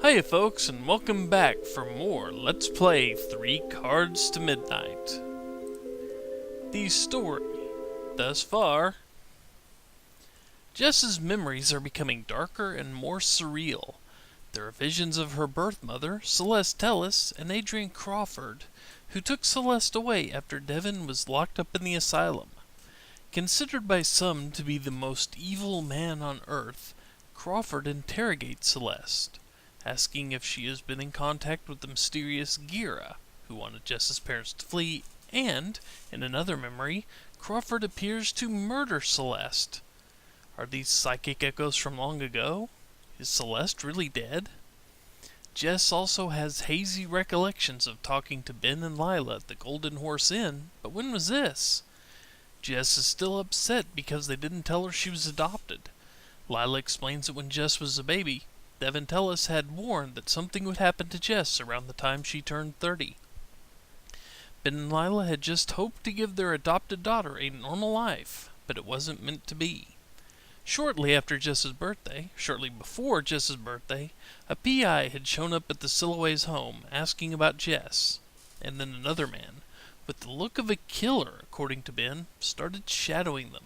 Hiya folks, and welcome back for more Let's Play 3 Cards to Midnight. The story, thus far, Jess's memories are becoming darker and more surreal. There are visions of her birth mother, Celeste Tellis, and Adrian Crawford, who took Celeste away after Devon was locked up in the asylum. Considered by some to be the most evil man on Earth, Crawford interrogates Celeste, asking if she has been in contact with the mysterious Gira, who wanted Jess's parents to flee, and, in another memory, Crawford appears to murder Celeste. Are these psychic echoes from long ago? Is Celeste really dead? Jess also has hazy recollections of talking to Ben and Lila at the Golden Horse Inn, but when was this? Jess is still upset because they didn't tell her she was adopted. Lila explains that when Jess was a baby, Devon Tellis had warned that something would happen to Jess around the time she turned 30. Ben and Lila had just hoped to give their adopted daughter a normal life, but it wasn't meant to be. Shortly before Jess's birthday, a PI had shown up at the Siloways' home asking about Jess, and then another man, with the look of a killer according to Ben, started shadowing them.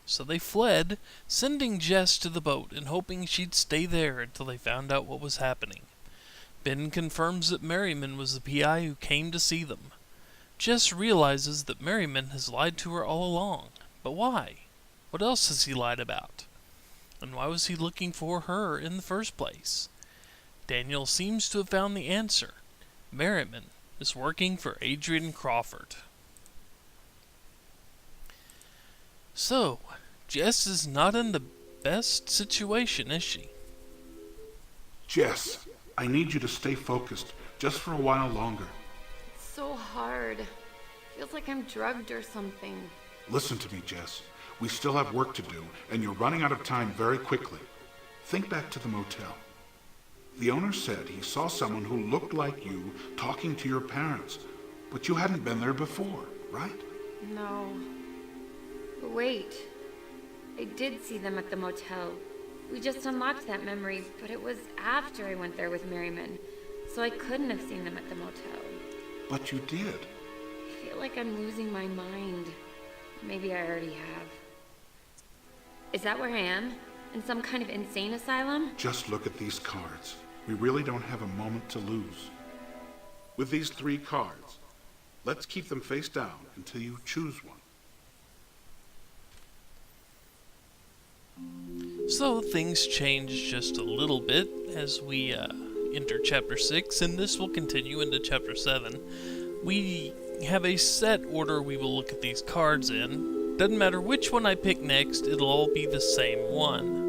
So they fled, sending Jess to the boat and hoping she'd stay there until they found out what was happening. Ben confirms that Merriman was the PI who came to see them. Jess realizes that Merriman has lied to her all along. But why? What else has he lied about? And why was he looking for her in the first place? Daniel seems to have found the answer. Merriman is working for Adrian Crawford. So, Jess is not in the best situation, is she? Jess, I need you to stay focused, just for a while longer. It's so hard. Feels like I'm drugged or something. Listen to me, Jess. We still have work to do, and you're running out of time very quickly. Think back to the motel. The owner said he saw someone who looked like you talking to your parents, but you hadn't been there before, right? No. But wait. I did see them at the motel. We just unlocked that memory, but it was after I went there with Merriman, so I couldn't have seen them at the motel. But you did. I feel like I'm losing my mind. Maybe I already have. Is that where I am? In some kind of insane asylum? Just look at these cards. We really don't have a moment to lose. With these 3 cards, let's keep them face down until you choose one. So things change just a little bit as we enter Chapter 6, and this will continue into Chapter 7. We have a set order we will look at these cards in. Doesn't matter which one I pick next, it'll all be the same one.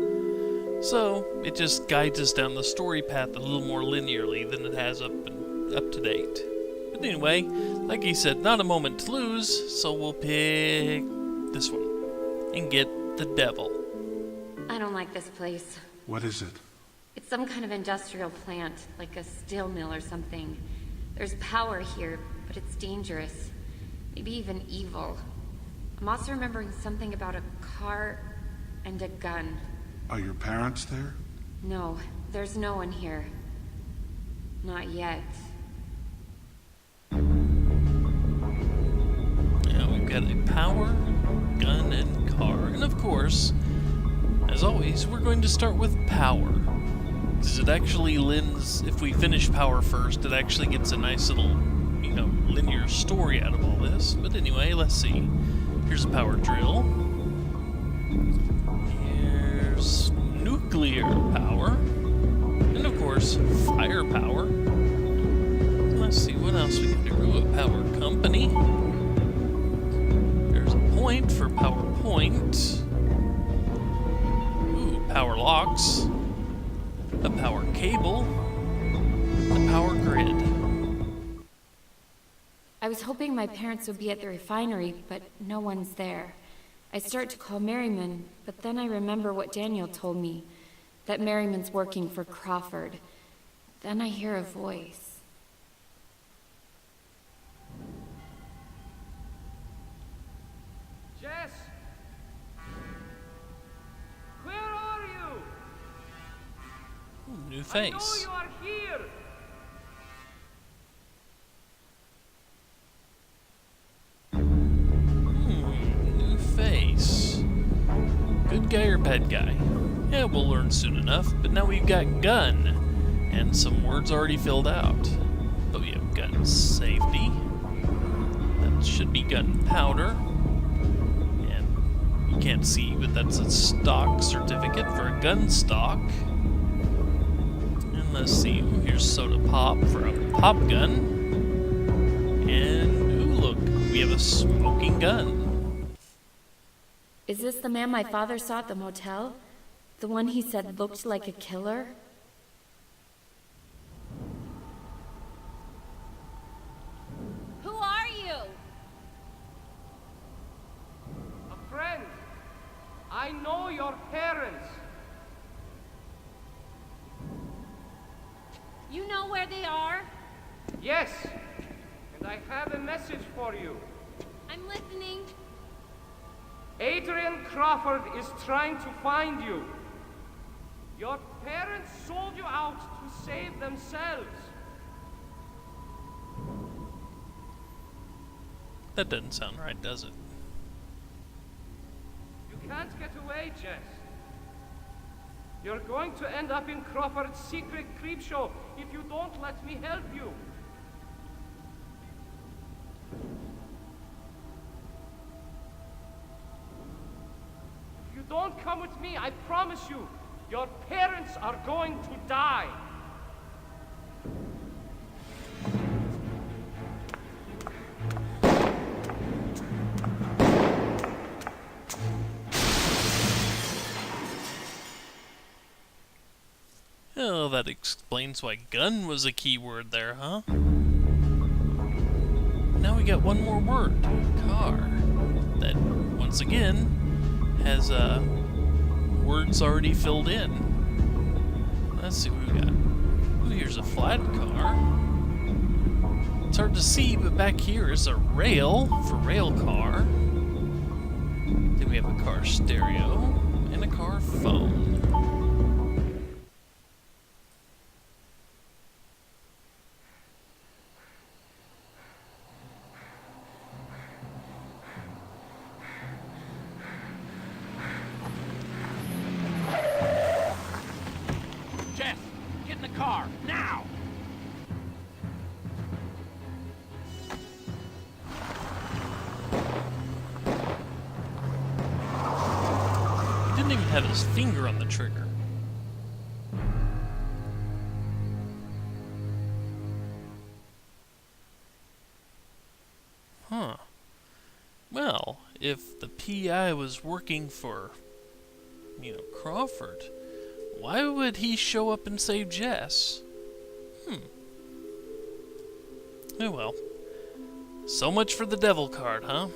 So, it just guides us down the story path a little more linearly than it has up to date. But anyway, like I said, not a moment to lose, so we'll pick this one and get the devil. I don't like this place. What is it? It's some kind of industrial plant, like a steel mill or something. There's power here, but it's dangerous. Maybe even evil. I'm also remembering something about a car and a gun. Are your parents there? No, there's no one here. Not yet. Now we've got a power, gun, and car. And of course, as always, we're going to start with power. Because it actually lends, if we finish power first, it actually gets a nice little, linear story out of all this. But anyway, let's see. Here's a power drill. Here's nuclear power. And of course, firepower. Let's see what else we got here. Ooh, a power company. There's a point for PowerPoint. Ooh, power locks. A power cable. And a power grid. I was hoping my parents would be at the refinery, but no one's there. I start to call Merriman, but then I remember what Daniel told me, that Merriman's working for Crawford. Then I hear a voice. Jess! Where are you? Ooh, new I face. know you are here! New face. Good guy or bad guy? Yeah, we'll learn soon enough, but now we've got gun, and some words already filled out. But we have gun safety. That should be gunpowder. And you can't see, but that's a stock certificate for a gun stock. And let's see, here's soda pop for a pop gun. And, ooh, look, we have a smoking gun. Is this the man my father saw at the motel? The one he said looked like a killer? Who are you? A friend. I know your parents. You know where they are? Yes, and I have a message for you. I'm listening. Adrian Crawford is trying to find you. Your parents sold you out to save themselves. That doesn't sound right, does it? You can't get away, Jess. You're going to end up in Crawford's secret creep show if you don't let me help you. If you don't come with me, I promise you, your parents are going to die. Oh, that explains why gun was a key word there, huh? Now we got one more word, car, that, once again, has words already filled in. Let's see what we got. Ooh, here's a flat car. It's hard to see, but back here is a rail for rail car. Then we have a car stereo and a car phone. Jess, get in the car, now! He didn't even have his finger on the trigger. Huh. Well, if the PI was working for, Crawford, why would he show up and save Jess? Oh well. So much for the devil card, huh?